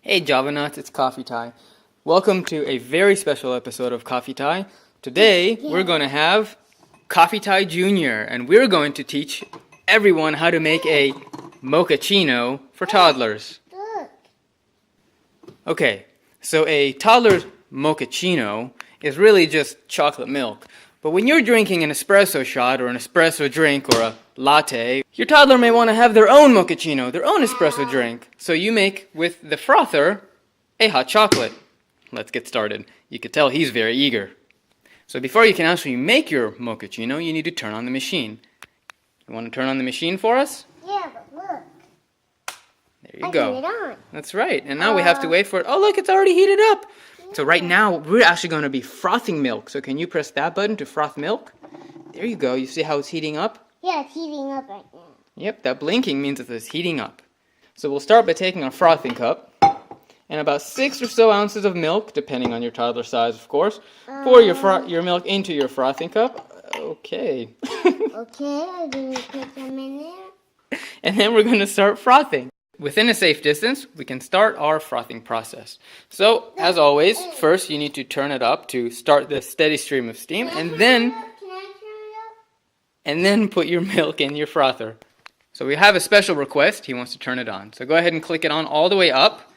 Hey Java Nuts, it's Coffee Tie. Welcome to a very special episode of Coffee Tie. Today we're going to have Coffee Tie Jr. and we're going to teach everyone how to make a mochaccino for toddlers. Okay, so a toddler's mochaccino is really just chocolate milk. But when you're drinking an espresso shot or an espresso drink or a latte, your toddler may want to have their own mochaccino, their own espresso drink. So you make with the frother a hot chocolate. Let's get started. You can tell he's very eager. So before you can actually make your mochaccino, you need to turn on the machine. You want to turn on the machine for us? Yeah, but look. There you go. Turn it on. That's right. And now we have to wait for it. Oh, look, it's already heated up. So right now, we're actually going to be frothing milk. So can you press that button to froth milk? There you go. You see how it's heating up? Yeah, it's heating up right now. Yep, that blinking means that it's heating up. So we'll start by taking our frothing cup and about 6 or so ounces of milk, depending on your toddler size, of course. Pour your milk into your frothing cup. Okay. Okay, I'm going to put them in there. And then we're going to start frothing. Within a safe distance, we can start our frothing process. So, as always, first you need to turn it up to start the steady stream of steam, and then put your milk in your frother. So we have a special request. He wants to turn it on. So go ahead and click it on all the way up.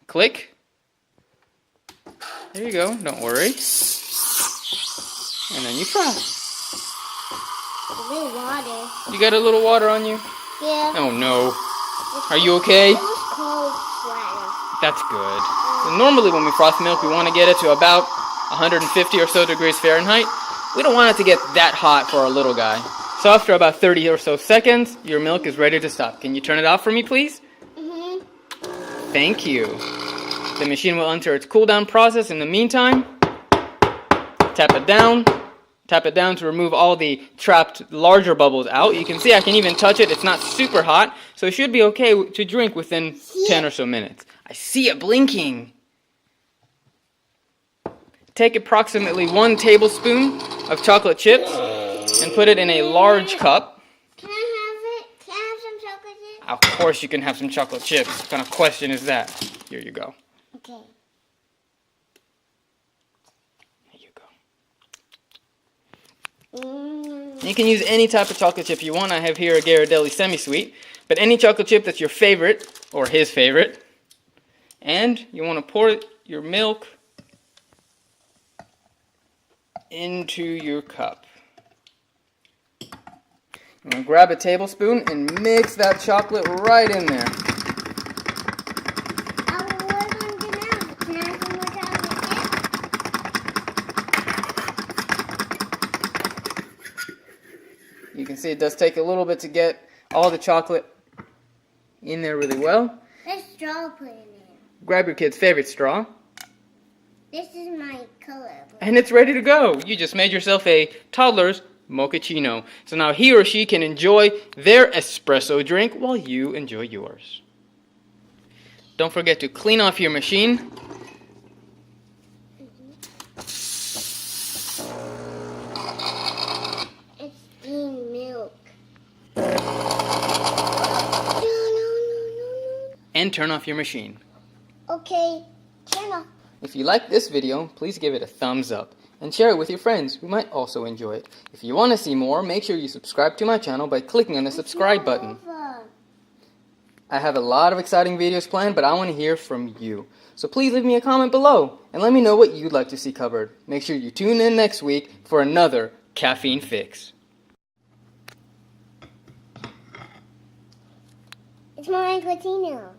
Click. There you go. Don't worry. And then you froth. A little water. You got a little water on you? Yeah. Oh no. Are you okay? It was cold water. That's good. So normally when we froth milk, we want to get it to about 150 or so degrees Fahrenheit. We don't want it to get that hot for our little guy. So after about 30 or so seconds, your milk is ready to stop. Can you turn it off for me, please? Mm-hmm. Thank you. The machine will enter its cool down process. In the meantime, tap it down. Tap it down to remove all the trapped larger bubbles out. You can see I can even touch it. It's not super hot, so it should be okay to drink within 10 or so minutes. I see it blinking. Take approximately 1 tablespoon of chocolate chips and put it in a large cup. Can I have it? Can I have some chocolate chips? Of course you can have some chocolate chips. What kind of question is that? Here you go. Okay. You can use any type of chocolate chip you want. I have here a Ghirardelli semi-sweet, but any chocolate chip that's your favorite, or his favorite. And you want to pour your milk into your cup. I'm going to grab a tablespoon and mix that chocolate right in there. You can see it does take a little bit to get all the chocolate in there really well. Let's straw put in there. Grab your kid's favorite straw. This is my color. And it's ready to go. You just made yourself a toddler's mochaccino. So now he or she can enjoy their espresso drink while you enjoy yours. Don't forget to clean off your machine. And turn off your machine. Okay, turn off. If you like this video, please give it a thumbs up and share it with your friends who might also enjoy it. If you want to see more, make sure you subscribe to my channel by clicking on the subscribe button. I have a lot of exciting videos planned, but I want to hear from you. So please leave me a comment below and let me know what you'd like to see covered. Make sure you tune in next week for another caffeine fix. It's my mochaccino.